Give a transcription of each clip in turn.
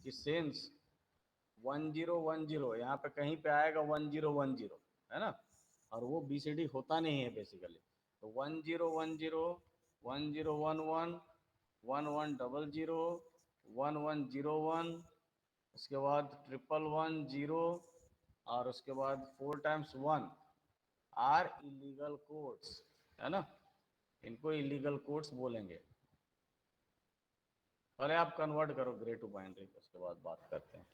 कि सिंस 1010 यहाँ पे कहीं पे आएगा 1010, है ना, और वो BCD होता नहीं है बेसिकली। तो 1010, 1011, 1100, 1101, उसके बाद 1110, और उसके बाद 4 टाइम्स 1 आर इलीगल कोड्स, है ना, इनको इलीगल कोड्स बोलेंगे। पहले आप कन्वर्ट करो ग्रे टू बाइनरी, उसके बाद बात करते हैं।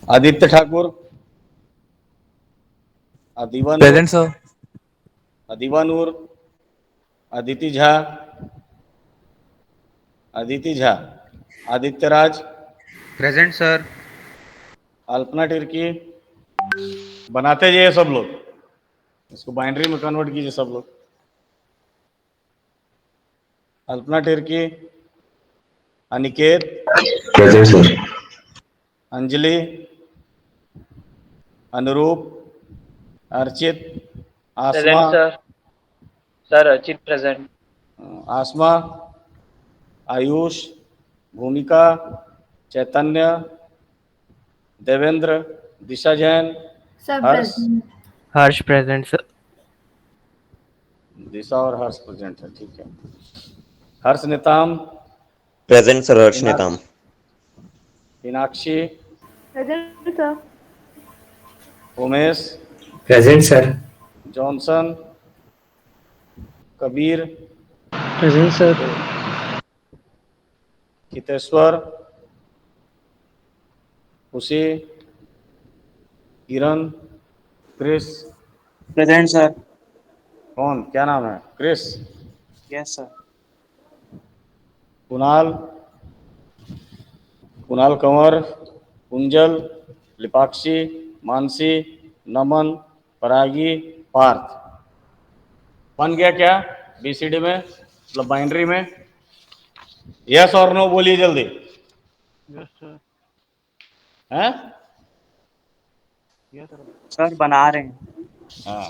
आदित्य ठाकुर, अदिवा नूर, प्रेजेंट सर। अदिवा नूर, अदिति झा, अदिति झा, आदित्य राज, प्रेजेंट सर। अल्पना टिर्की, बनाते जाइए सब लोग, इसको बाइनरी में कन्वर्ट कीजिए सब लोग। Alpana Tirkey, Aniket, present sir. Anjali, Anurup, Archit, Asma, present sir. Sir Archit present. Asma, Ayush, Bhumika, Chaitanya, Devendra, Disha Jain, Harsh, Harsh present sir. Disha और हर्ष प्रेजेंट है, ठीक है। Harsh Netam, present sir. Harsh Netam. Meenakshi, present sir. Umesh, present sir. Johnson, Kabir, present sir. Kiteshwar, Khushi, Kiran, Chris. Present sir. कौन, क्या नाम है? Chris. Yes sir. Kunal, Kunal Kanwar, Kunjal, Lepakshi, Mansi, नमन, परागी, पार्थ। बन गया क्या BCD में, मतलब बाइनरी में? यस और नो बोलिए जल्दी। Yes sir. हैं? यस सर, बना रहे हैं। हाँ,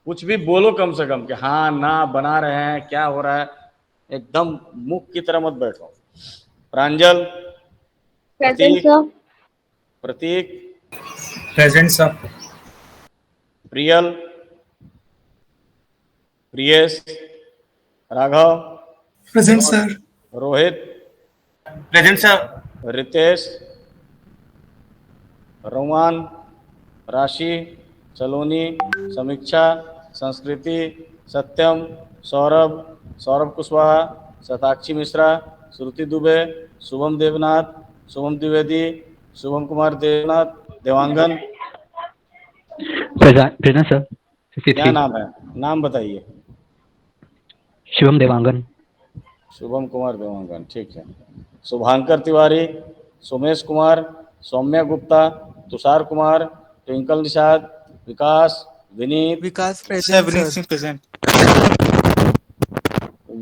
कुछ भी बोलो कम से कम कि हाँ ना बना रहे हैं, क्या हो रहा है, एकदम मुख की तरह मत बैठो। Pranjal, present Prateek, sir. Prateek, present sir. Priyal, Priyesh, Raghav, present sir. Rohit, present sir. Ritesh, Roman, Rashi, Saloni, Samiksha, Sanskriti, Satyam, Saurabh, Saurabh Kushwaha, Shatakshi Mishra, Shruti Dubey, Shubham Devnath, Shubham Dwivedi, Shubham Kumar Devnath, Dewangan. Present sir. क्या 53 नाम है? नाम बताइए। शिवम देवांगन। शुभम कुमार देवांगन, ठीक है। Shubhankar Tiwari, Somesh Kumar, Saumya Gupta, Tushar Kumar, Twinkle Nishad, Vikas, Vineet. Vikas present Vineet Singh present.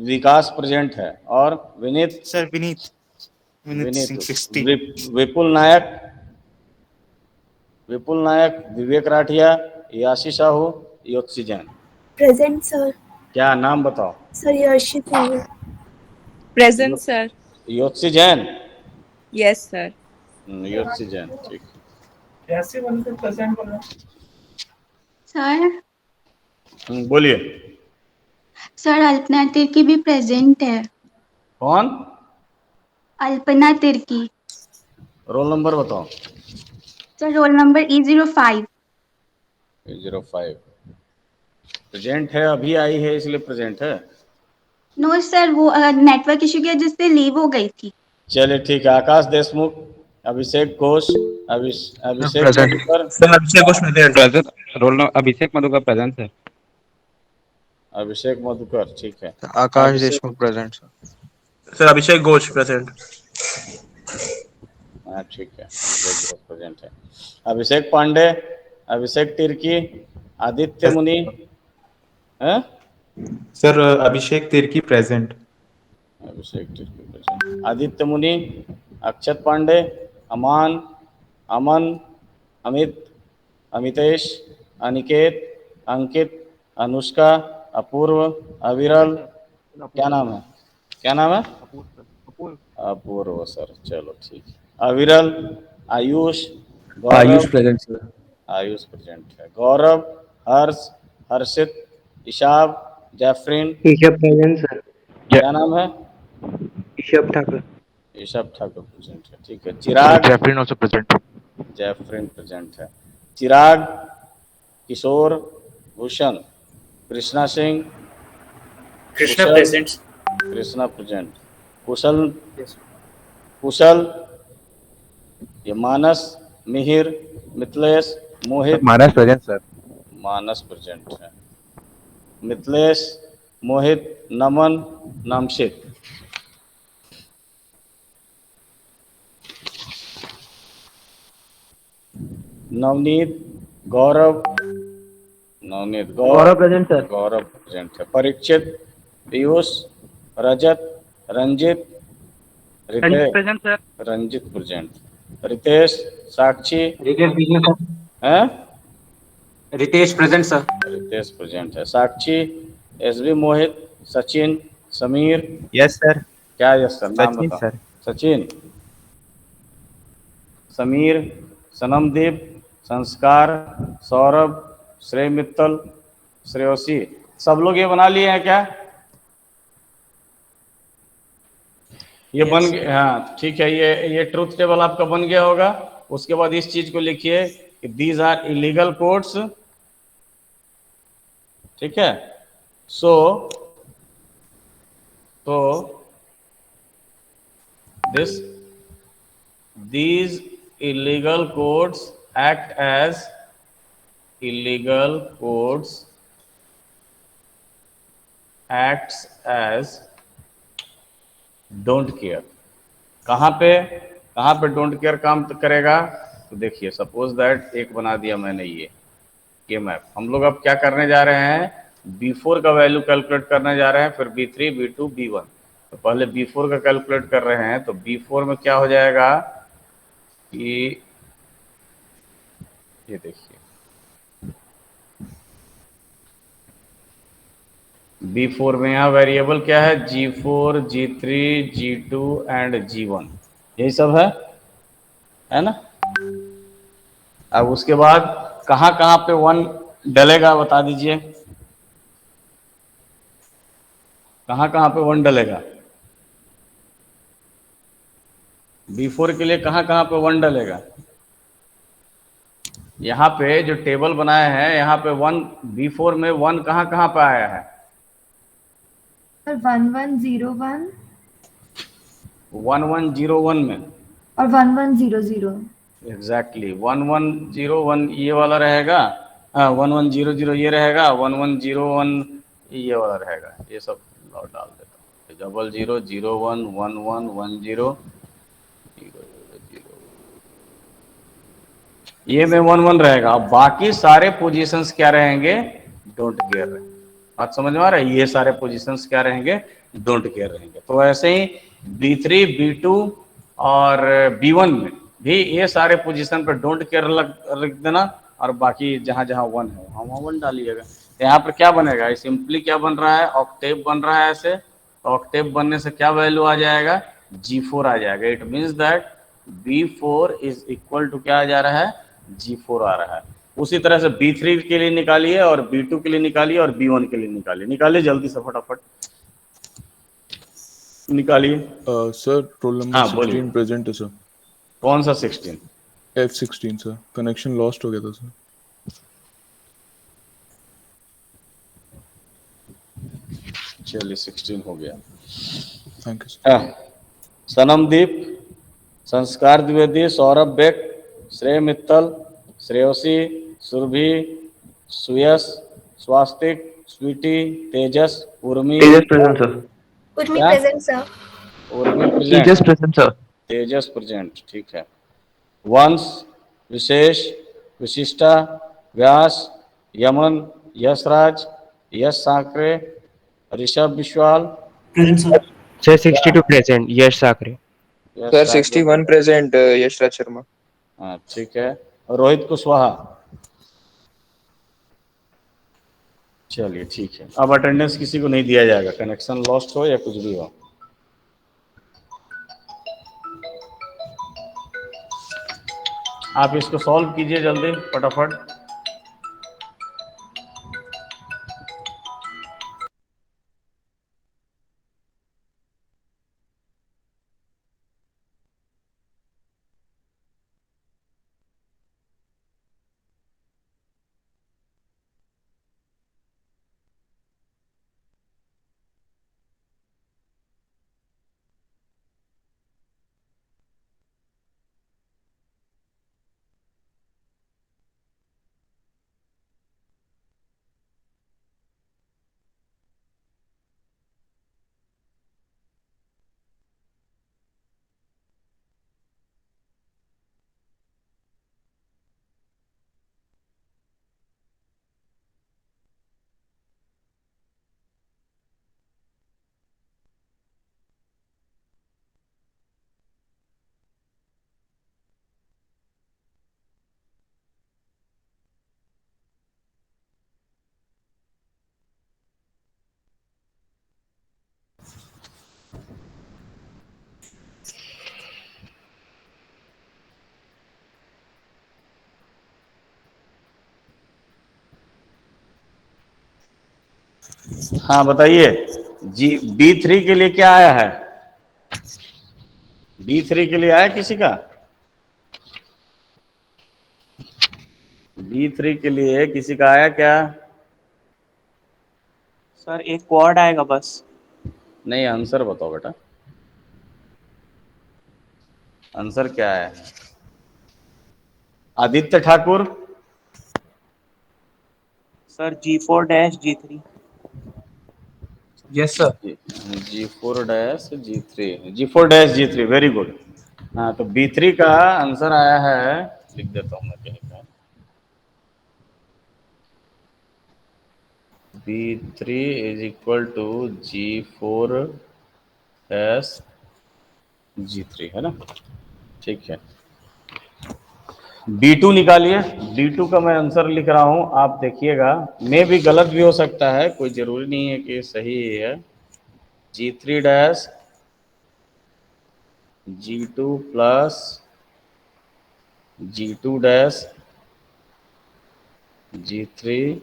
Vikas present है, और Vineet, sir Vineet Vineet Vineet, Singh 60। Vipul Nayak, Vipul Nayak, Vivek Rathiya, Yashi Sahu, Yotsi Jain. Present sir. क्या नाम बताओ? सर यर्षित है। Present sir. Yotsi Jain. Yes sir. Yotsi Jain, ठीक। कैसे बनकर प्रेजेंट बना? सर बोलिए। सर अल्पना तिर्की भी प्रेजेंट है। कौन? अल्पना तिर्की। रोल नंबर बताओ। Sir roll number E05। 05 present है, अभी आई है इसलिए प्रेजेंट है। नो सर, वो नेटवर्क इशू की वजह से लीव हो गई थी। चलिए ठीक है। आकाश देशमुख, अभिषेक घोष, अभिषेक प्रेजेंट मधुकर, सर। अभिषेक घोष प्रेजेंट। रोल नंबर अभिषेक मधुकर प्रेजेंट सर। अभिषेक मधुकर, ठीक है। आकाश अभिषेक, देशमुख प्रेजेंट सर। सर अभिषेक घोष प्रेजेंट। हाँ ठीक है, अभिषेक घोष प्रेजेंट है। अभिषेक पांडे, अभिषेक तिर्की, आदित्य मुनि, हैं? सर अभिषेक तिर्की प्रेजेंट। अभिषेक टिर्की प्रेजेंट, आदित्य मुनि, अक्षत पांडे, अमान, अमन, अमित, अमितेश, अनिकेत, अंकित, अनुष्का, अपूर्व, अविरल, क्या नाम है, क्या नाम है? अपूर्व सर, चलो ठीक है। अविरल, आयुष, आयुष गौरव, प्रेजेंट सर। आयुष प्रेजेंट है। गौरव, हर्ष, हर्षित, इशाब, जैफरीन, ऋषभ प्रेजेंट सर। क्या नाम है? ऋषभ ठाकुर। ऋषभ ठाकुर प्रेजेंट है, ठीक है। चिराग, जैफरीन आल्सो प्रेजेंट। जैफरीन प्रेजेंट है। चिराग, किशोर, भूषण, कृष्णा सिंह, कृष्णा कुशल, प्रेजेंट। कृष्णा प्रेजेंट, कुशल, कुशल, ये मानस, मिहिर, मिथिलेश, मोहित, मानस प्रेजेंट सर। मानस प्रेजेंट है। मिथिलेश, मोहित, नमन, नामशिक, नवनीत, गौरव, नवनीत, गौरव प्रेजेंट सर। गौरव प्रेजेंट है। Parikshit, Piyush, Rajat, Ranjit, Ritesh present sir. Ranjit present, Ritesh, Sakshi, हैं? Ritesh present sir. Ritesh present है। Sakshi, SB Mohit, Sachin, Sameer, yes sir. क्या यस सर, नाम सचिन बताओ। सर। सचिन, समीर, सनमदीप, संस्कार, सौरभ, श्रेय मित्तल, श्रेयसी, सब लोग ये बना लिए हैं क्या? ये बन गया, हाँ ठीक है। ये ट्रूथ टेबल आपका बन गया होगा। उसके बाद इस चीज को लिखिए कि दीज आर इलीगल कोड्स, ठीक है। तो these illegal codes act as don't care. कहाँ पे डोंट केयर काम करेगा? तो देखिए, सपोज दैट एक बना दिया मैंने ये मैप। हम लोग अब क्या करने जा रहे हैं? B4 का वैल्यू कैलकुलेट करने जा रहे हैं, फिर B3, B2, B1। तो पहले B4 का कैलकुलेट कर रहे हैं, तो B4 में क्या हो जाएगा कि ये देखिए, B4 में यहाँ वेरिएबल क्या है? G4, G3, G2 and G1, यही सब है ना। अब उसके बाद कहाँ पे 1 डलेगा बता दीजिए, कहाँ पे 1 डलेगा? B4 के लिए कहाँ पे 1 डलेगा? यहाँ पे जो टेबल बनाया है, यहाँ पे 1, B4 में 1 कहाँ पे आया है? 1101 1101 में और 1100। एग्जैक्टली 1101 ये वाला रहेगा, 1100 ये रहेगा, 1101 ये वाला रहेगा। ये सब लॉट डाल देता हूँ। 00 01 11 10 0 ये में 11 रहेगा। अब बाकी सारे पोजीशंस क्या रहेंगे? डोंट केयर रहेंगे। बात समझ में आ रहा है? ये सारे पोजीशंस क्या रहेंगे? डोंट केयर रहेंगे। तो ऐसे ही B3, B2 और B1 में भी ये सारे पोजीशन पर डोंट केयर रख देना, और बाकी जहां 1 है वहां 1 डालिएगा। यहाँ पर क्या बनेगा? सिंपली क्या बन रहा है? ऑक्टेव बन रहा है ऐसे। ऑक्टेव बनने से क्या वैल्यू आ जाएगा? G4 आ जाएगा। It means that B4 is equal to क्या आ जा रहा है? G4 आ रहा है। उसी तरह से B3 के लिए निकालिए, और B2 के लिए निकालिए, और B1 के लिए निकालिए जल्दी से, फटाफट निकालिए। सर रोल नंबर हाँ, 16 प्रेजेंट है सर। कौन सा 16? F16 सर, कनेक्शन लॉस्ट हो गया था सर। चलिए 16 हो गया। Thank you sir. सनमदीप, संस्कार द्विवेदी, सौरभ बेक, श्रेय मित्तल, श्रेयसी, सुरभि, सुयश, स्वास्तिक, स्वीटी, तेजस, उर्मी। Present sir. उर्मी क्या? Present sir. Urmi present, present sir. Tejas present, ठीक है। Vansh, Vishesh, Vishishta, Vyas, Yaman, Yashraj, Yash Sankre, Rishabh Vishwal, present sir. Sir, 62 present. Yes, Sakre. Sir, 61 present. Yashraj Sharma. हाँ ठीक है। रोहित कुशवाहा, चलिए ठीक है। अब अटेंडेंस किसी को नहीं दिया जाएगा, कनेक्शन लॉस्ट हो या कुछ भी हो। आप इसको सॉल्व कीजिए जल्दी फटाफट। हाँ बताइए जी, B3 के लिए क्या आया है? B3 के लिए आया किसी का? B3 के लिए किसी का आया क्या? सर एक क्वाड आएगा बस। नहीं, आंसर बताओ बेटा, आंसर क्या है? Aditya Thakur, sir G4-G3। Yes, sir. G4-G3, very good. हाँ तो B3 का आंसर आया है, लिख देता हूँ मैं कहीं का। B3 is equal to G4-G3 है ना, ठीक है। B2 निकालिए, B2 का मैं आंसर लिख रहा हूं, आप देखिएगा, मैं भी गलत भी हो सकता है, कोई जरूरी नहीं है कि सही ही है। G3-G2 plus G2-G3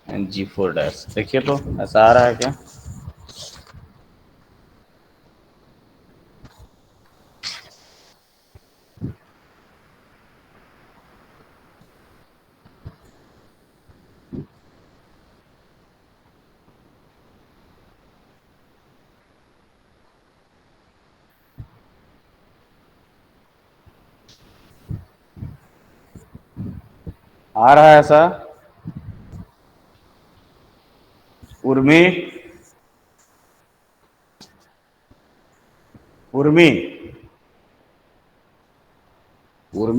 and G4-, देखिए तो ऐसा आ रहा है क्या? आ रहा है ऐसा? उर्मी, उर्मी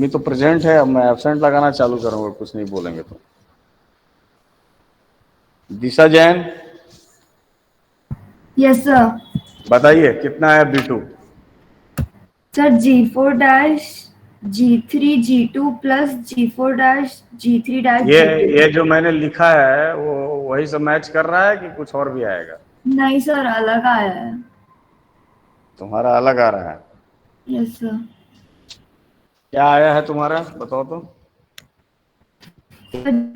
तो प्रेजेंट है, अब मैं एब्सेंट लगाना चालू करूंगा, कुछ नहीं बोलेंगे तो। दिशा जैन, यस सर। बताइए कितना है B2? Sir G4-G3-G2 plus G4-G3-G2। ये जो मैंने लिखा है वो वही सब मैच कर रहा है कि कुछ और भी आएगा? नहीं सर, अलग आया है। तुम्हारा अलग आ रहा है? Yes sir. क्या आया है तुम्हारा, बताओ तो।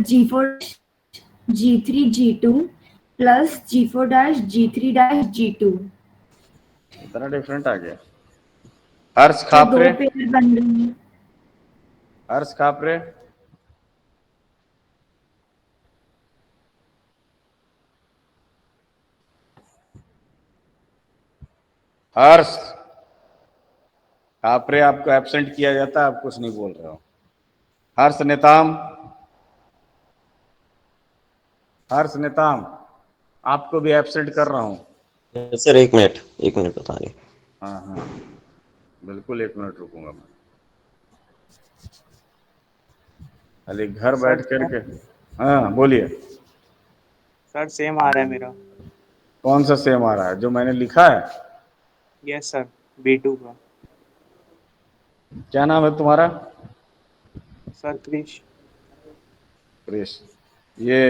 G4-G3-G2 plus G4-G3-G2। इतना डिफरेंट आ गया। हर्ष खापरे, दो पेयर बन रही हैं। हर्ष खापरे, हर्ष खापरे, आपको एब्सेंट किया जाता है, आप कुछ नहीं बोल रहे हो। हर्ष नेताम, आपको भी एब्सेंट कर रहा हूँ। सर एक मिनट बताइए। हाँ हाँ बिल्कुल, 1 मिनट रुकूंगा मैं, खाली घर बैठ करके। हाँ बोलिए। सर सेम आ रहा है मेरा। कौन सा सेम आ रहा है? जो मैंने लिखा है? यस सर, B2 का। क्या नाम है तुम्हारा? सर क्रिश। क्रिश। ये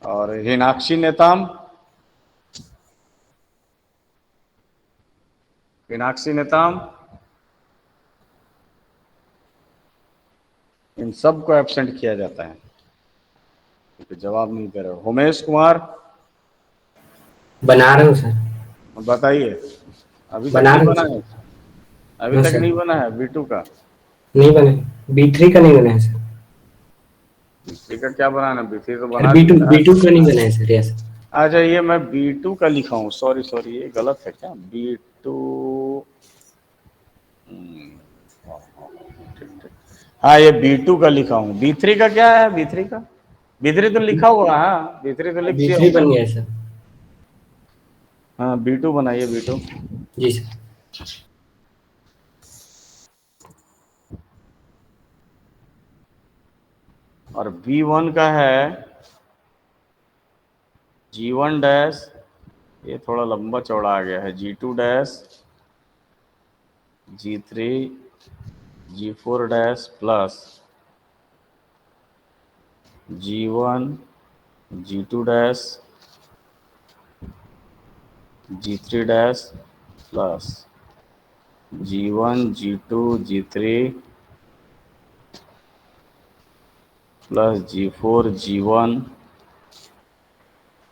और हिनाक्षी नेताम, मीनाक्षी नेताम, इन सबको एब्सेंट किया जाता है क्योंकि जवाब नहीं दे रहे हो। उमेश कुमार, बना रहे हूँ सर। बताइए। अभी तक बना नहीं रहे बना हैं है? अभी हाँ तक सर। नहीं बना है B2 का? नहीं बने। B3 का नहीं बना है सर। B3 का क्या बनाना है? B3 तो और बना B2 दिया है। B2 का नहीं बना है सर। यस। अच्छा, ये मैं B2 का लिखा हूँ, सॉरी सॉरी, ये गलत है क्या? B2 ठीक ठीक। हाँ, ये B2 का लिखा हूँ। B3 का क्या है? B3 का B3 तो लिखा हुआ है। B3 तो लिख दिया B3 हूँ मैं। बन गया है सर। हाँ, B2 बनाइए, B2। जी सर। और B1 का है G1 डैश, ये थोड़ा लंबा चौड़ा आ गया है, G2 dash, G3, G4 dash plus G1, G2 dash, G3 dash plus G1, G2, G3 plus G4, G1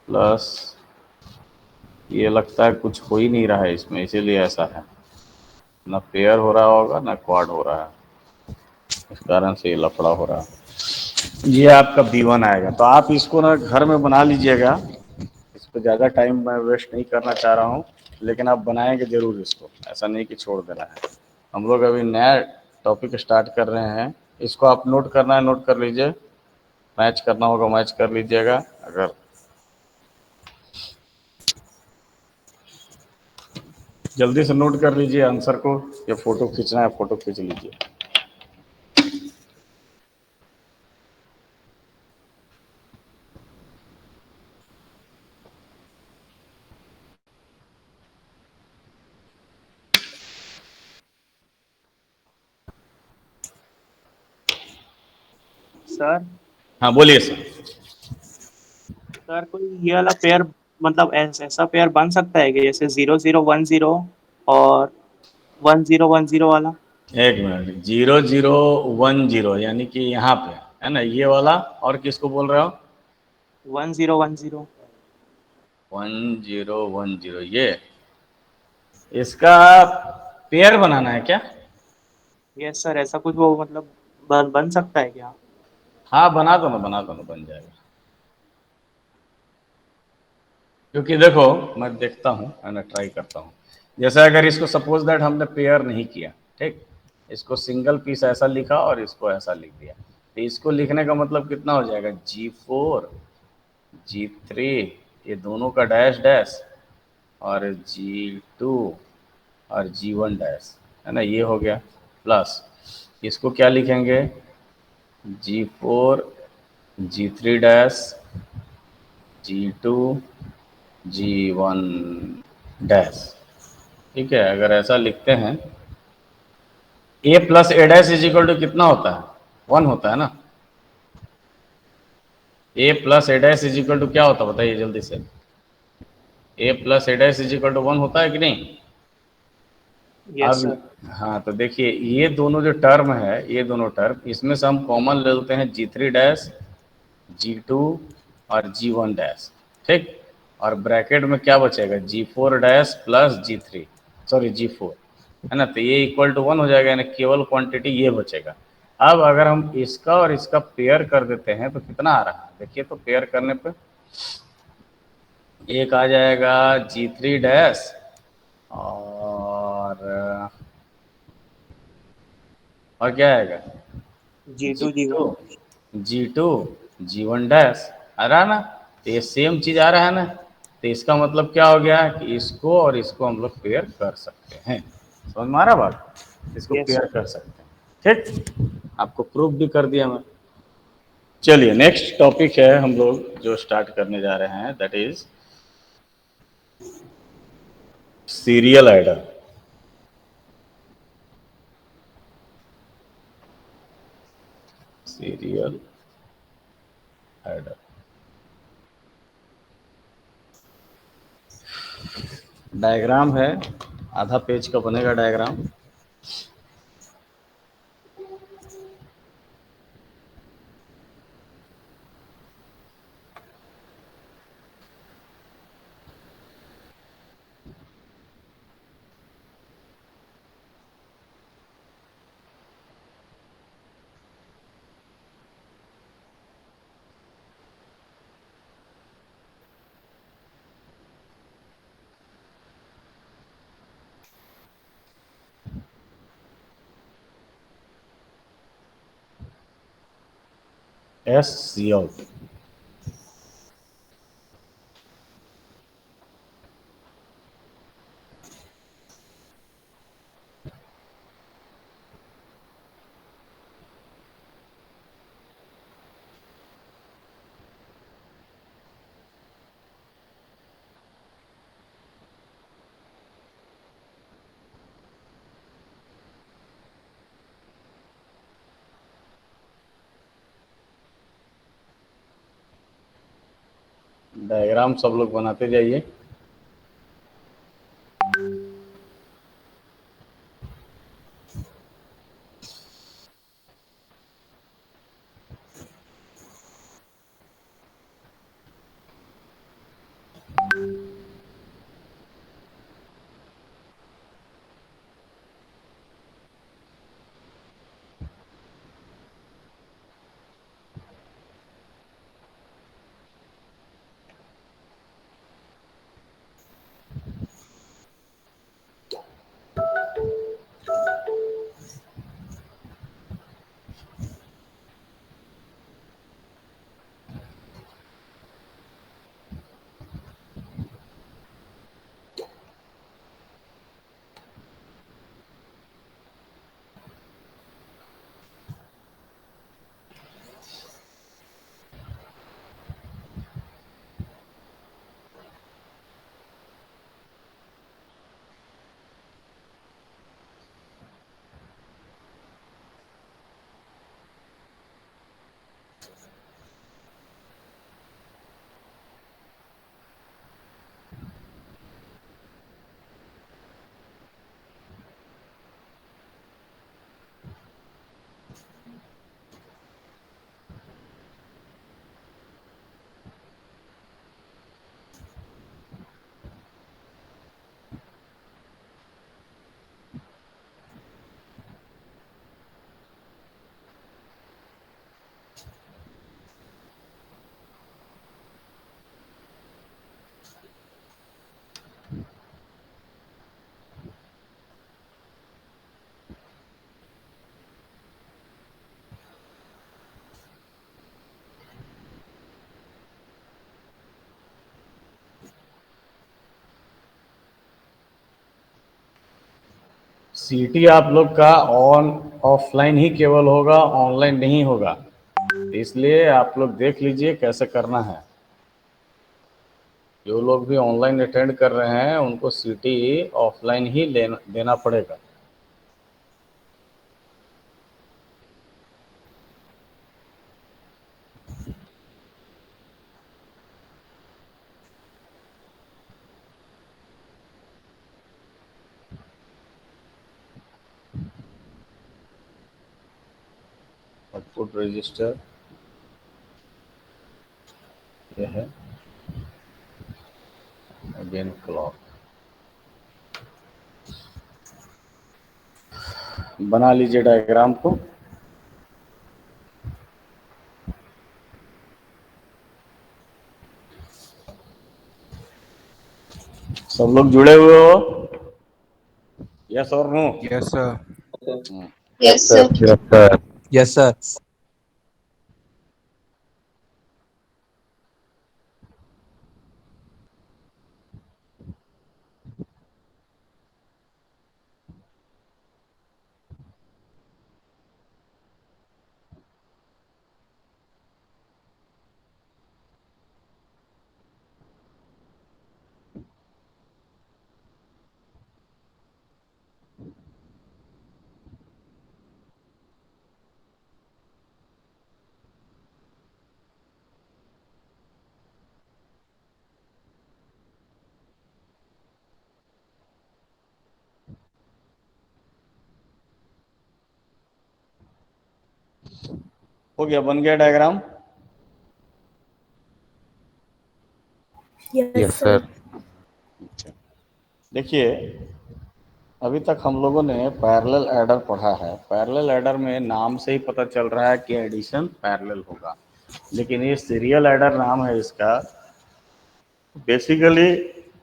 plus, ये लगता है कुछ हो ही नहीं रहा है इसमें, इसीलिए ऐसा है। ना पेयर हो रहा होगा ना क्वाड हो रहा है, इस कारण से ये लफड़ा हो रहा है। ये आपका B1 आएगा। तो आप इसको ना घर में बना लीजिएगा, इस पर ज़्यादा टाइम मैं वेस्ट नहीं करना चाह रहा हूँ, लेकिन आप बनाएंगे ज़रूर इसको, ऐसा नहीं कि छोड़ देना है। हम लोग अभी नया टॉपिक स्टार्ट कर रहे हैं, इसको आप नोट करना है, नोट कर लीजिए। मैच करना होगा मैच कर लीजिएगा। अगर जल्दी से नोट कर लीजिए आंसर को, या फोटो खींचना है फोटो खींच लीजिए। सर हाँ बोलिए सर। सर कोई ये वाला पेयर, मतलब ऐसा पेयर बन सकता है कि जैसे 0010 और 1010 वाला? एक मिनट, 0010 यानी कि यहाँ पे है ना, ये वाला, और किसको बोल रहे हो? 1010। 1010, ये इसका पेयर बनाना है क्या? यस सर, ऐसा कुछ वो मतलब बन सकता है क्या? हाँ बना दो ना, बना दो ना, बन जाएगा। क्योंकि देखो, मैं देखता हूँ है ना, ट्राई करता हूँ। जैसे अगर इसको सपोज दैट हमने पेयर नहीं किया, ठीक, इसको सिंगल पीस ऐसा लिखा और इसको ऐसा लिख दिया, तो इसको लिखने का मतलब कितना हो जाएगा? G4, G3, ये दोनों का डैश डैश, और G2 और G1 डैश, है ना, ये हो गया। प्लस इसको क्या लिखेंगे? G4, G3 dash, G2, G1 dash. ठीक है, अगर ऐसा लिखते हैं, A plus A dash is equal to कितना होता है? 1 होता है ना। A plus A dash is equal to क्या होता है बताइए जल्दी से? A plus A dash is equal to 1 होता है कि नहीं? यस अब सर। हाँ, तो देखिए ये दोनों जो टर्म है, ये दोनों टर्म, इसमें से हम कॉमन ले लेते हैं G3 डैश, G2 और G1 डैश, ठीक। और ब्रैकेट में क्या बचेगा? G4 dash plus G3, sorry G4, है ना, तो ये इक्वल टू 1 हो जाएगा, यानी केवल क्वांटिटी ये बचेगा। अब अगर हम इसका और इसका पेयर कर देते हैं तो कितना आ रहा है? देखिए, तो पेयर करने पे एक आ जाएगा G3 डैश, और क्या आएगा? G2 G2, G1। G2, G1 dash आ रहा है ना। तो ये सेम चीज आ रहा है ना, तो इसका मतलब क्या हो गया कि इसको और इसको हम लोग पेयर कर सकते हैं। समझ में आ रहा बात? इसको यस पेयर सर। कर सकते हैं, ठीक। आपको प्रूफ भी कर दिया मैं। चलिए नेक्स्ट टॉपिक है हम लोग जो स्टार्ट करने जा रहे हैं, that is serial adder, serial adder. Diagram है, आधा पेज का बनेगा diagram. S C out. Diagram सब लोग बनाते जाइए। सीटी आप लोग का ऑन ऑफलाइन ही केवल होगा, ऑनलाइन नहीं होगा। इसलिए आप लोग देख लीजिए कैसे करना है। जो लोग भी ऑनलाइन अटेंड कर रहे हैं उनको सीटी ऑफलाइन ही देना पड़ेगा। आउटपुट रजिस्टर यह है, अगेन क्लॉक। बना लीजिए डायग्राम को। सब लोग जुड़े हुए हो? यस और no? Yes, sir. Yes sir. Yes, sir. Yes, sir. हो गया, बन गया डायग्राम? Yes, sir. देखिए, अभी तक हम लोगों ने पैरेलल एडर पढ़ा है। पैरेलल एडर में नाम से ही पता चल रहा है कि एडिशन पैरेलल होगा, लेकिन ये सीरियल एडर नाम है इसका। बेसिकली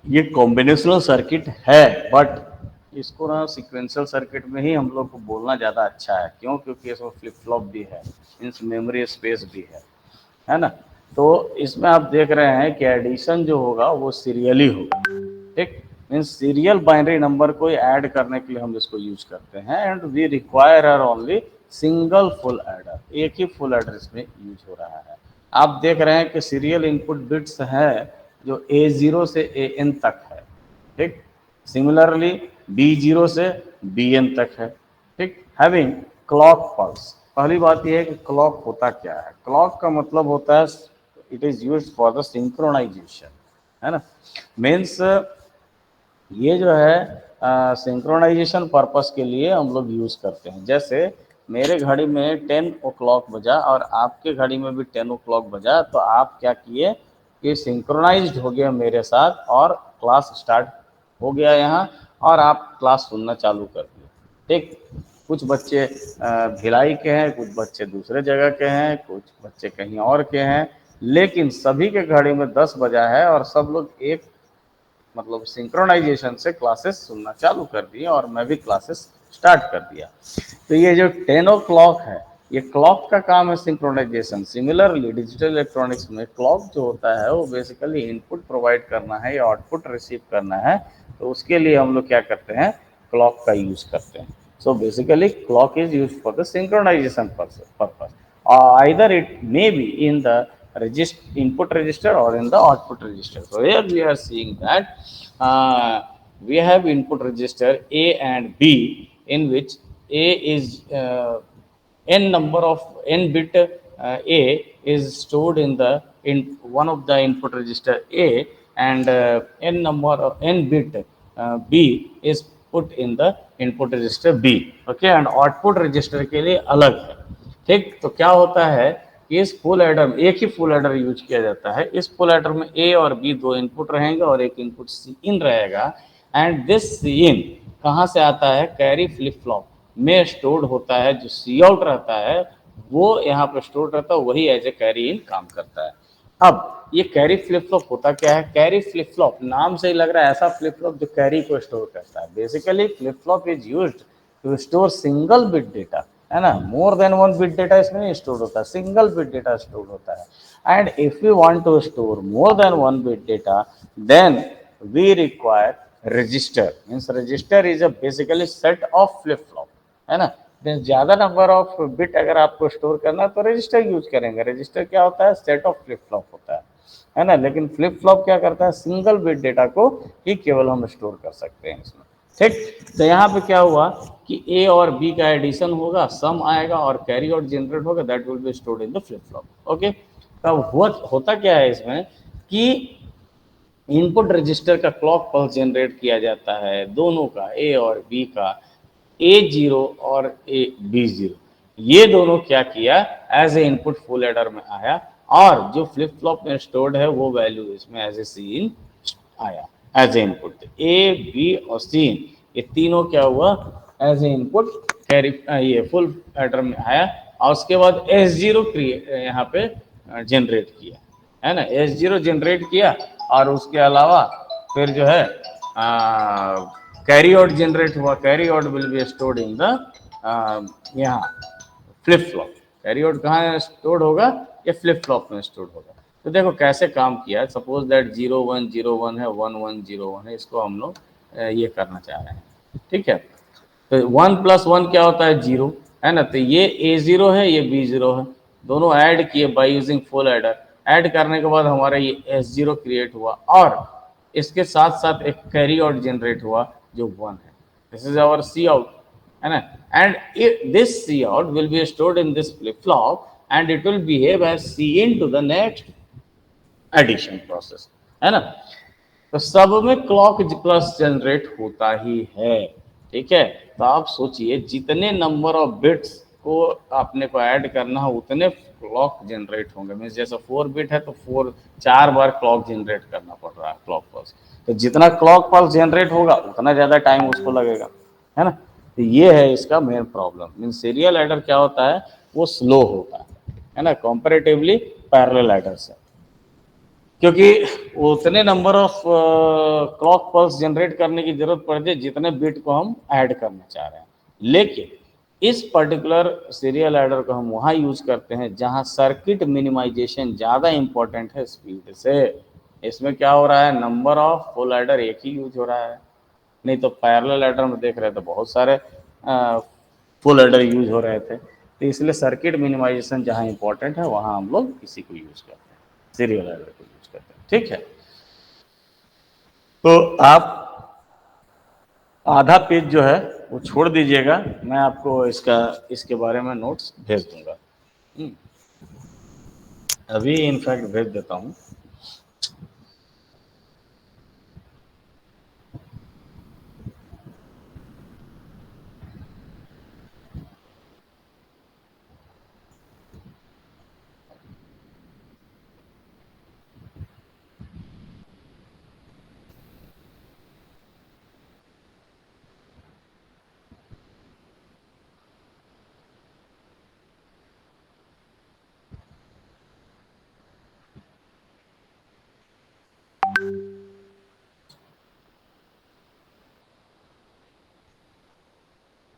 ये कॉम्बिनेशनल सर्किट है, बट इसको ना सीक्वेंशियल सर्किट में ही हम लोग को बोलना ज़्यादा अच्छा है। क्यों? क्योंकि इसमें फ्लिप फ्लॉप भी है, मीन्स मेमोरी स्पेस भी है ना। तो इसमें आप देख रहे हैं कि एडिशन जो होगा वो सीरियली होगा, ठीक। मीन्स सीरियल बाइनरी नंबर को ऐड करने के लिए हम इसको यूज करते हैं, and we require are only single full adder. एक ही फुल एडर इसमें यूज हो रहा है। आप देख रहे हैं कि सीरियल इनपुट बिट्स है जो A0 से AN तक है, ठीक। सिमिलरली B0 से BN तक है, ठीक। Having clock pulse. पहली बात यह है कि क्लॉक होता क्या है। क्लॉक का मतलब होता है it is used for the synchronisation, है ना। मीन्स ये जो है सिंक्रोनाइजेशन पर्पस के लिए हम लोग यूज करते हैं। जैसे मेरे घड़ी में 10 o'clock बजा और आपके घड़ी में भी 10 o'clock बजा, तो आप क्या किए कि सिंक्रोनाइज्ड हो गया मेरे साथ और क्लास स्टार्ट हो गया यहाँ, और आप क्लास सुनना चालू कर दिए, ठीक। कुछ बच्चे भिलाई के हैं, कुछ बच्चे दूसरे जगह के हैं, कुछ बच्चे कहीं और के हैं, लेकिन सभी के घड़ी में 10 बजा है और सब लोग एक मतलब सिंक्रोनाइजेशन से क्लासेस सुनना चालू कर दिए और मैं भी क्लासेस स्टार्ट कर दिया। तो ये जो 10 o'clock है, ये क्लॉक का काम है सिंक्रोनाइजेशन। सिमिलरली डिजिटल इलेक्ट्रॉनिक्स में क्लॉक जो होता है वो बेसिकली इनपुट प्रोवाइड करना है या आउटपुट रिसीव करना है, तो उसके लिए हम लोग क्या करते हैं, क्लॉक का यूज करते हैं। So basically clock is use for the synchronisation purpose, either it may be in the input register or in the output register. So here we are seeing that we have input register A and B, in which A is n number of n bit A is stored in one of the input register A, and n number of n bit B is put in the input register B, okay, and output register के लिए अलग है, ठीक। तो क्या होता है, इस फुल एडर एक ही फुल एडर यूज किया जाता है। इस फुल एडर में A और B दो इनपुट रहेंगे और एक इनपुट Cin रहेगा, एंड दिस Cin कहाँ से आता है, कैरी फ्लिप फ्लॉप में स्टोर्ड होता है। जो सी आउट रहता है वो यहाँ पर स्टोर्ड रहता है, वही एज ए कैरी इन काम करता है। अब ये कैरी फ्लिप फ्लॉप होता क्या है, कैरी फ्लिप फ्लॉप नाम से ही लग रहा है ऐसा फ्लिप फ्लॉप जो कैरी को स्टोर करता है। Basically flip flop is used to store single bit data, है ना। More than one bit data इसमें नहीं स्टोर होता है, सिंगल बिट डेटा स्टोर होता है। And if you want to store more than one bit data, then we require register. Means register is a basically set of flip flop, है ना। ज्यादा number of bit अगर आपको store करना है तो रजिस्टर यूज करेंगे। रजिस्टर क्या होता है, सेट ऑफ फ्लिप फ्लॉप होता है ना। लेकिन फ्लिप फ्लॉप क्या करता है, सिंगल बिट डेटा को ही केवल हम स्टोर कर सकते हैं इसमें, ठीक। तो यहाँ पे क्या हुआ कि A और B का एडिशन होगा, सम आएगा और कैरी आउट जनरेट होगा, that will be stored in the flip flop, okay. तब होता क्या है इसमें कि इनपुट रजिस्टर का क्लॉक पल्स जनरेट किया जाता है, दोनों का, A और B का, A0 और B0, ये दोनों क्या किया, as a input full adder में आया, और जो फ्लिप फ्लॉप में स्टोर्ड है वो वैल्यू इसमें एज ए Cin आया as a input. A, B और Cin ये तीनों क्या हुआ, एज ए इनपुट कैरी ये फुल एडर में आया, और उसके बाद S0 यहाँ पे जनरेट किया, है ना। S0 जनरेट किया और उसके अलावा फिर जो है कैरी आउट जनरेट हुआ। Carry out will be stored in the यहाँ फ्लिप फ्लॉप। कैरी आउट कहाँ स्टोर्ड होगा, ये फ्लिप फ्लॉप में स्टोर्ड होगा। तो देखो कैसे काम किया। सपोज दैट 0 1 0 1 है, 1 1 0 1 है, इसको हम लोग ये करना चाह रहे हैं, ठीक है। तो 1 + 1 क्या होता है, 0, है ना। तो ये A0 है, ये B0 है, दोनों ऐड किए by using full adder. Add करने के बाद हमारा ये S0 क्रिएट हुआ और इसके साथ साथ एक कैरी आउट जनरेट हुआ जो 1 है। This is our C out, है ना। And this C out will be stored in this flip flop and it will behave as Cin to the next addition process, है ना। तो सब में क्लॉक प्लस जनरेट होता ही है, ठीक है। तो आप सोचिए जितने नंबर ऑफ बिट्स को अपने को ऐड करना है उतने क्लॉक जनरेट होंगे। मीन्स जैसे 4 बिट है तो 4 बार क्लॉक जनरेट करना पड़ रहा है, क्लॉक पल्स। तो जितना क्लॉक पल्स जनरेट होगा उतना ज़्यादा टाइम उसको लगेगा, है ना। तो ये है इसका main problem. Means serial adder क्या होता है, वो स्लो होता है ना, कंपैरेटिवली पैरेलल एडर से, क्योंकि उतने number of clock pulse generate करने की जरूरत पड़ती है जितने बिट को हम ऐड करना चाह रहे हैं। लेकिन इस पर्टिकुलर सीरियल एडर को हम वहाँ यूज करते हैं जहाँ सर्किट मिनिमाइजेशन ज़्यादा इंपॉर्टेंट है स्पीड से। इसमें क्या हो रहा है, नंबर ऑफ फुल एडर एक ही यूज हो रहा है, नहीं तो पैरेलल एडर में देख रहे थे बहुत सारे फुल एडर यूज हो रहे थे। तो इसलिए सर्किट मिनिमाइजेशन जहाँ इंपॉर्टेंट है वहाँ हम लोग इसी को यूज करते हैं, सीरियल एडर को यूज करते हैं। ठीक है, तो आप आधा पेज जो है वो छोड़ दीजिएगा, मैं आपको इसके बारे में नोट्स भेज दूंगा। अभी इनफैक्ट भेज देता हूँ।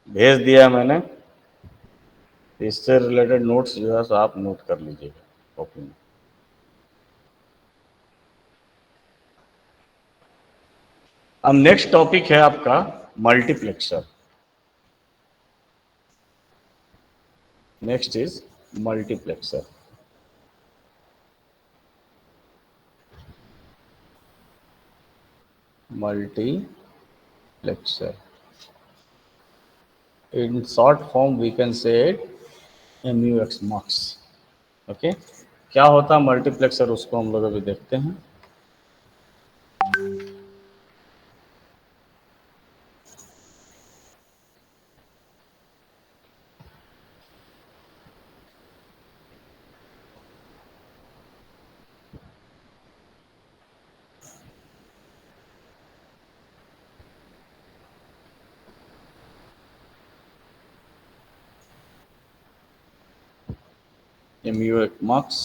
भेज दिया मैंने, इससे रिलेटेड नोट्स जो है सो आप नोट कर लीजिएगा कॉपी में। अब नेक्स्ट टॉपिक है आपका multiplexer. Next is multiplexer. Multiplexer in short form we can say it MUX mux। Okay, क्या होता है मल्टीप्लेक्सर उसको हम लोग अभी देखते हैं। MUX mux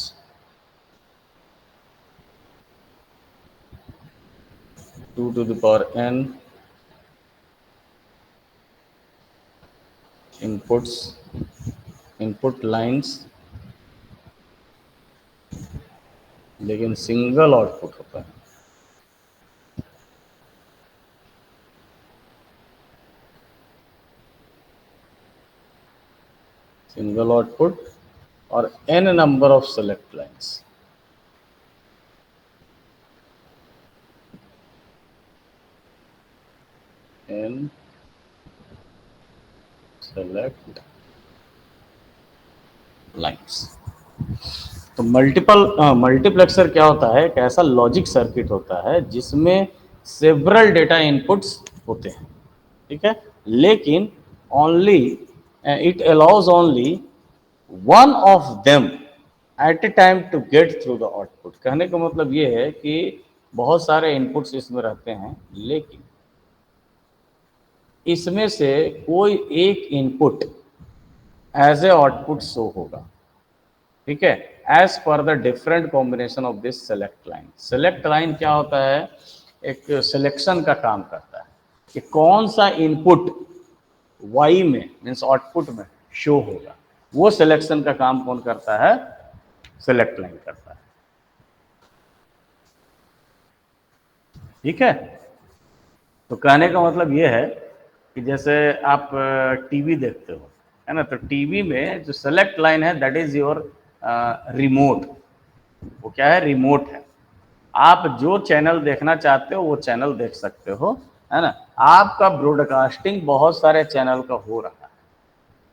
two to the power n input lines, लेकिन सिंगल आउटपुट होता है। सिंगल आउटपुट और n number of select lines. n select lines. तो मल्टीप्लेक्सर क्या होता है, एक ऐसा लॉजिक सर्किट होता है जिसमें सेवरल डेटा इनपुट्स होते हैं, ठीक है, लेकिन only it allows only one of them at a time to get through the output. कहने का मतलब ये है कि बहुत सारे इनपुट्स इसमें रहते हैं, लेकिन इसमें से कोई एक input as a output show होगा, ठीक है, as per the different combination of this select line. Select line क्या होता है, एक सिलेक्शन का काम करता है कि कौन सा इनपुट y में मीन्स आउटपुट में शो होगा, वो सिलेक्शन का काम कौन करता है, सेलेक्ट लाइन करता है। ठीक है, तो कहने का मतलब ये है कि जैसे आप टीवी देखते हो, है ना, तो टीवी में जो सेलेक्ट लाइन है दैट इज योर रिमोट। वो क्या है, रिमोट है। आप जो चैनल देखना चाहते हो वो चैनल देख सकते हो, है ना। आपका ब्रॉडकास्टिंग बहुत सारे चैनल का हो रहा है,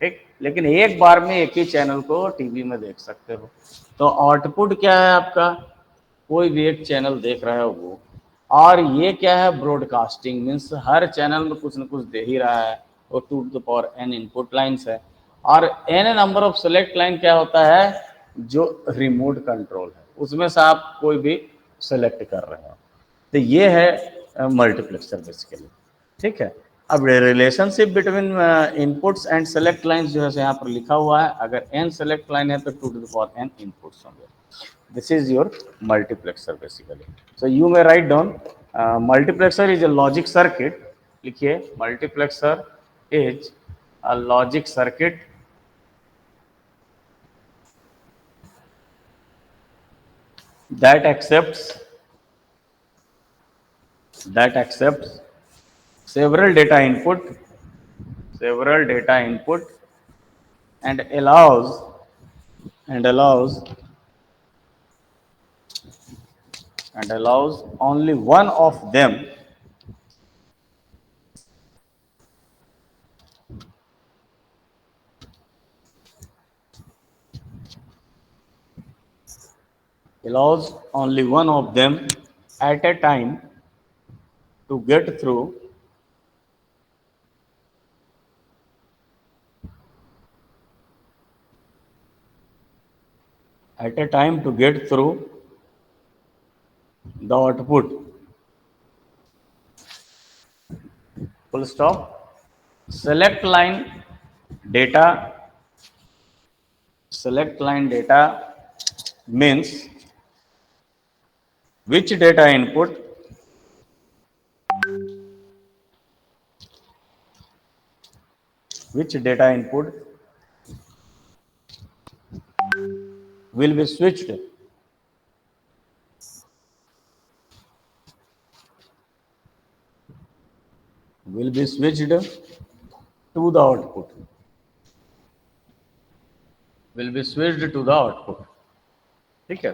ठीक, लेकिन एक बार में एक ही चैनल को टीवी में देख सकते हो। तो आउटपुट क्या है आपका, कोई भी एक चैनल देख रहा है वो, और ये क्या है, ब्रॉडकास्टिंग मीन्स हर चैनल में कुछ न कुछ दे ही रहा है, और 2 to the power n input lines है। और N number of select line क्या होता है, जो रिमोट कंट्रोल है, उसमें से आप कोई भी सेलेक्ट कर रहे हो। तो ये है मल्टीप्लेक्सर बेसिकली, ठीक है। अब relationship between inputs and select lines जो है यहाँ पर लिखा हुआ है, अगर n सेलेक्ट लाइन है तो 2 to the power n inputs होंगे। This is your multiplexer basically. So you may write down multiplexer is a logic circuit, लिखिए multiplexer is a logic circuit that accepts several data input and allows only one of them at a time to get through the output, full stop. Select line data means which data input will be switched to the output, ठीक है।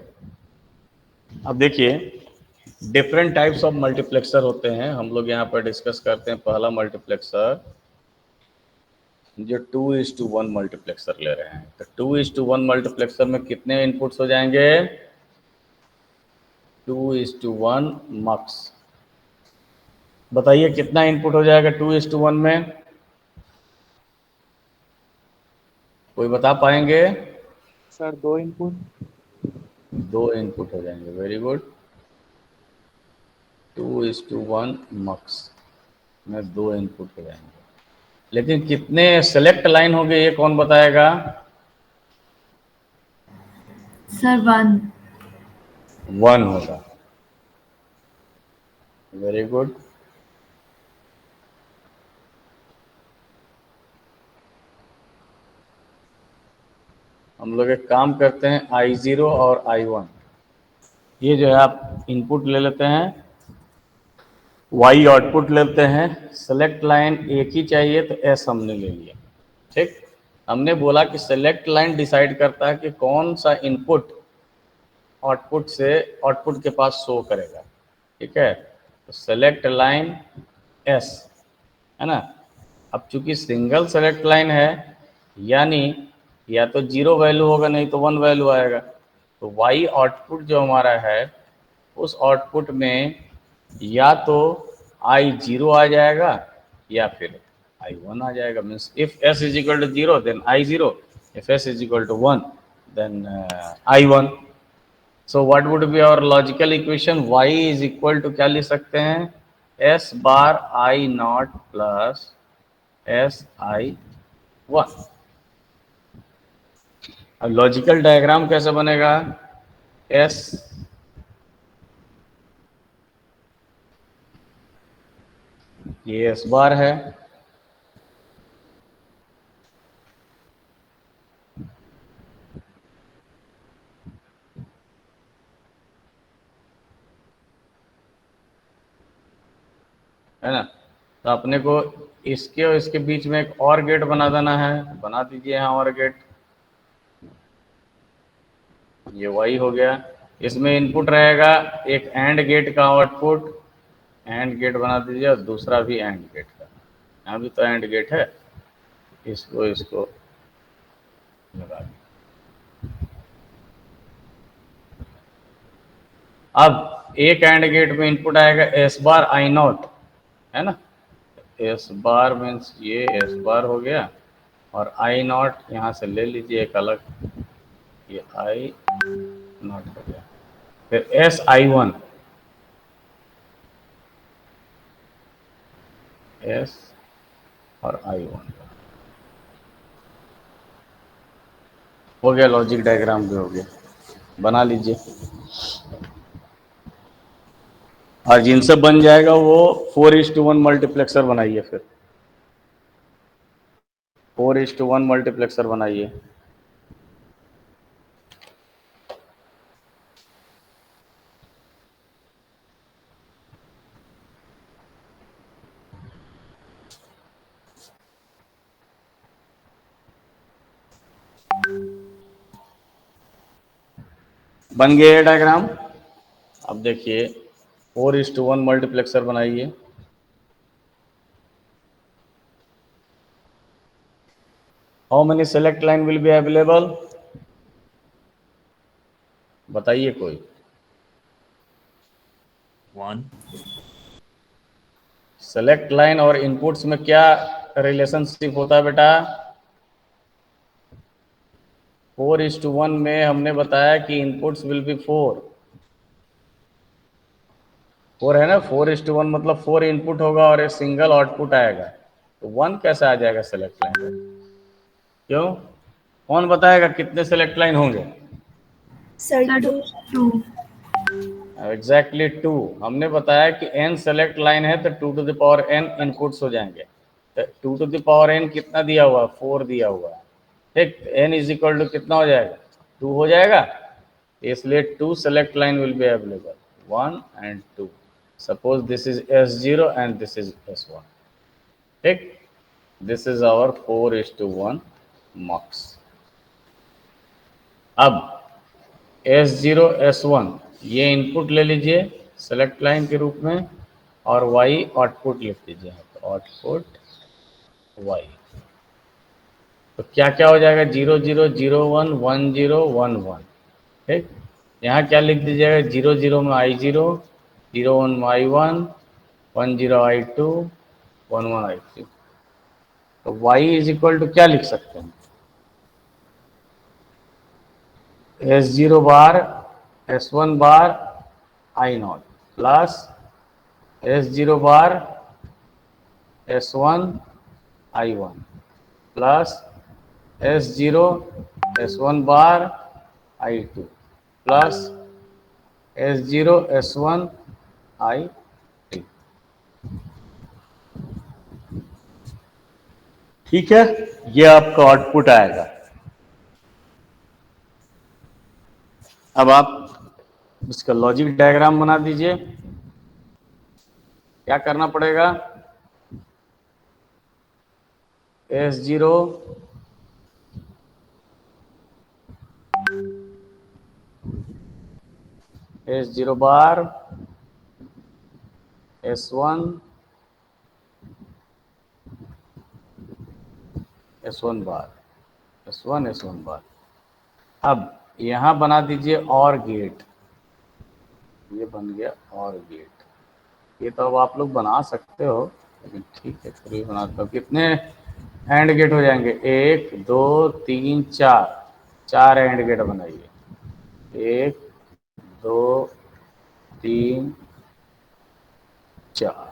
अब देखिए different types of multiplexer होते हैं, हम लोग यहाँ पर डिस्कस करते हैं। पहला मल्टीप्लेक्सर जो 2:1 मल्टीप्लेक्सर ले रहे हैं, तो 2:1 मल्टीप्लेक्सर में कितने इनपुट्स हो जाएंगे, 2:1 मक्स। बताइए कितना इनपुट हो जाएगा 2:1 में, कोई बता पाएंगे? Sir 2 input. 2 इनपुट हो जाएंगे, वेरी गुड। 2:1 मक्स में 2 इनपुट हो जाएंगे, लेकिन कितने सेलेक्ट लाइन होंगे ये कौन बताएगा? सर 1 होगा, वेरी गुड। हम लोग एक काम करते हैं, I0 और I1 ये जो है आप इनपुट ले लेते हैं, Y आउटपुट लेते हैं। सेलेक्ट लाइन एक ही चाहिए तो S हमने ले लिया, ठीक। हमने बोला कि सेलेक्ट लाइन डिसाइड करता है कि कौन सा इनपुट आउटपुट के पास शो करेगा, ठीक है। तो सेलेक्ट लाइन S है ना। अब चूंकि सिंगल सेलेक्ट लाइन है, यानी या तो 0 वैल्यू होगा, नहीं तो 1 वैल्यू आएगा। तो Y आउटपुट जो हमारा है, उस आउटपुट में या तो I0 आ जाएगा या फिर I1 आ जाएगा। Means if S is equal to 0 then I0, if S is equal to 1 then I1। So what would be our logical equation? Y is equal to क्या लिख सकते हैं, S बार I0 प्लस S I1। अब logical diagram कैसे बनेगा? S ये S बार है, ना। तो अपने को इसके और इसके बीच में एक और गेट बना देना है, बना दीजिए यहाँ और गेट। ये Y हो गया, इसमें इनपुट रहेगा एक एंड गेट का आउटपुट, एंड गेट बना दीजिए, और दूसरा भी एंड गेट का, यहाँ भी तो एंड गेट है, इसको लगा दीजिए। अब एक एंड गेट में इनपुट आएगा S बार I0 है ना। S बार मीन्स ये S बार हो गया, और आई नॉट यहाँ से ले लीजिए एक अलग, ये आई नॉट हो गया। फिर एस आई वन, एस और आई वन हो गया। लॉजिक डायग्राम भी हो गया, बना लीजिए। और जिनसे बन जाएगा वो 4:1 मल्टीप्लेक्सर बनाइए। फिर 4:1 मल्टीप्लेक्सर बनाइए। बन गया ये डायग्राम। अब देखिए 4:1 मल्टीप्लेक्सर बनाइए। How many select line will be available, बताइए कोई। 1 सेलेक्ट लाइन और इनपुट्स में क्या रिलेशनशिप होता है बेटा? 4:1 में हमने बताया कि इनपुट्स विल बी 4 है ना। 4:1 मतलब 4 इनपुट होगा और एक सिंगल आउटपुट आएगा, तो 1 कैसे आ जाएगा सेलेक्ट लाइन में? क्यों? कौन बताएगा कितने सेलेक्ट लाइन होंगे? सर 2। एग्जैक्टली 2। हमने बताया कि n सेलेक्ट लाइन है तो 2 to the power n inputs हो जाएंगे। तो 2 to the power n कितना दिया हुआ? 4 दिया हुआ है। ठीक, n इज इक्वल टू कितना हो जाएगा? 2 हो जाएगा। इसलिए 2 select line will be available, 1 and 2। Suppose this is S0 and this is S1। ठीक, दिस इज आवर 4:1 मॉक्स। अब S0 S1 ये इनपुट ले लीजिए सेलेक्ट लाइन के रूप में, और Y आउटपुट लिख दीजिए। तो आउटपुट Y, तो क्या क्या हो जाएगा? 0 0 0 1 1 0 1 1। ठीक, यहाँ क्या लिख दीजिएगा? 0 0 में I0, 0 1 में I1, 1 0 I2, 1 1 I3। तो Y इज इक्वल टू क्या लिख सकते हैं? S0 बार S1 बार I0 प्लस S0 बार S1 I1 plus S0 S1 बार I2 plus S0 S1 I3। ठीक है, ये आपका आउटपुट आएगा। अब आप इसका लॉजिक डायग्राम बना दीजिए। क्या करना पड़ेगा? S0 S0 बार S1 S1 बार S1 S1 बार। अब यहाँ बना दीजिए और गेट। ये बन गया और गेट। ये तो अब आप लोग बना सकते हो, लेकिन ठीक है फिर भी बनाता हूँ। कितने एंड गेट हो जाएंगे? 1 2 3 4, 4 एंड गेट बनाइए। 1 2 3 4।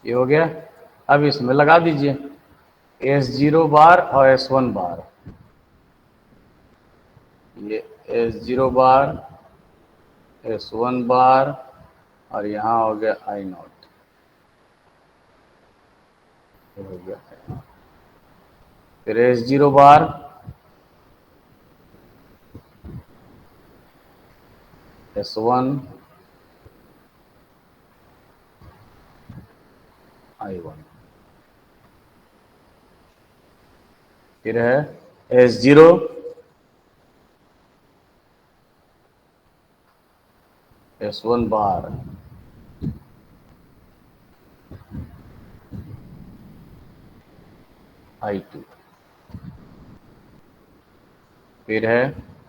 ये हो गया। अब इसमें लगा दीजिए S0 बार और S1 बार। ये S0 बार S1 बार और यहाँ हो गया I0, हो गया। फिर S0 बार S1 I1, फिर है S0 S1 बार I2, फिर है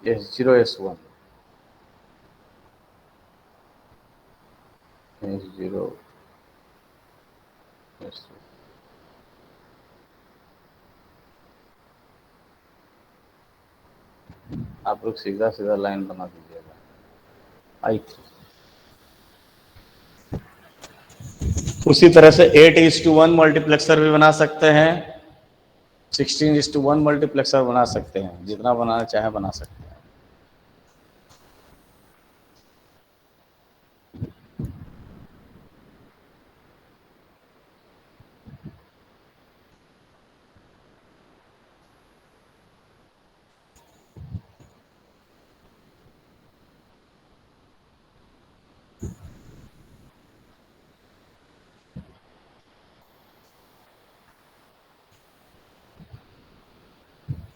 S0 S1, S0 S1, आप लोग सीधा सीधा लाइन बना दीजिएगा I3। उसी तरह से 8:1 मल्टीप्लेक्सर भी बना सकते हैं, 16:1 मल्टीप्लेक्सर बना सकते हैं, जितना बनाना चाहे बना सकते हैं।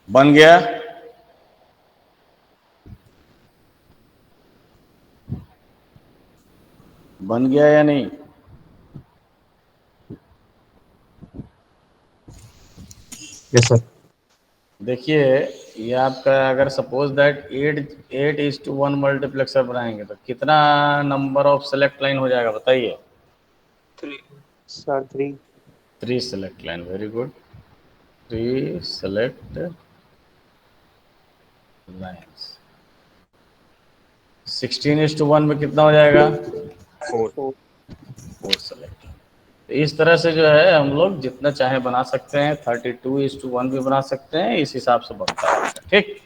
बन गया? बन गया या नहीं? Yes sir. देखिए, ये आपका अगर सपोज दैट 8:1 मल्टीप्लेक्सर बनाएंगे तो कितना नंबर ऑफ सेलेक्ट लाइन हो जाएगा बताइए? Sir 3। 3 select line, very good. 3 select lines. 16:1 में कितना हो जाएगा? 4 सेलेक्ट। तो इस तरह से जो है हम लोग जितना चाहे बना सकते हैं, 32:1 भी बना सकते हैं, इस हिसाब से बनता है। ठीक,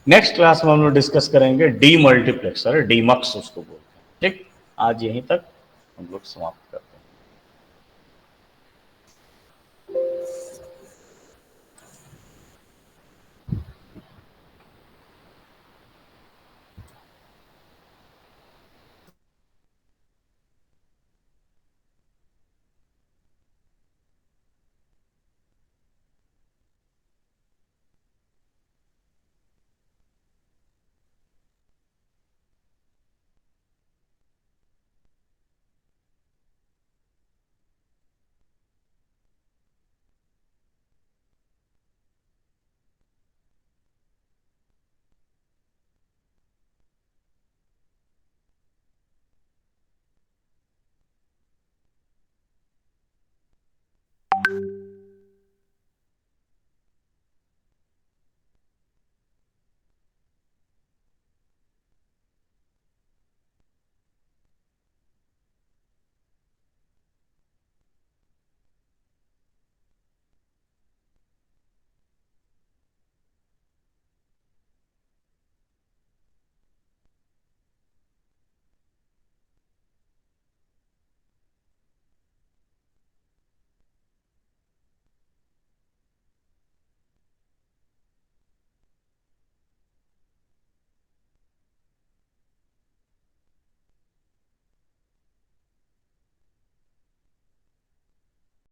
नेक्स्ट क्लास में हम लोग डिस्कस करेंगे डी मल्टीप्लेक्सर, डीमक्स उसको बोलते हैं। ठीक, आज यहीं तक हम लोग समाप्त करते हैं।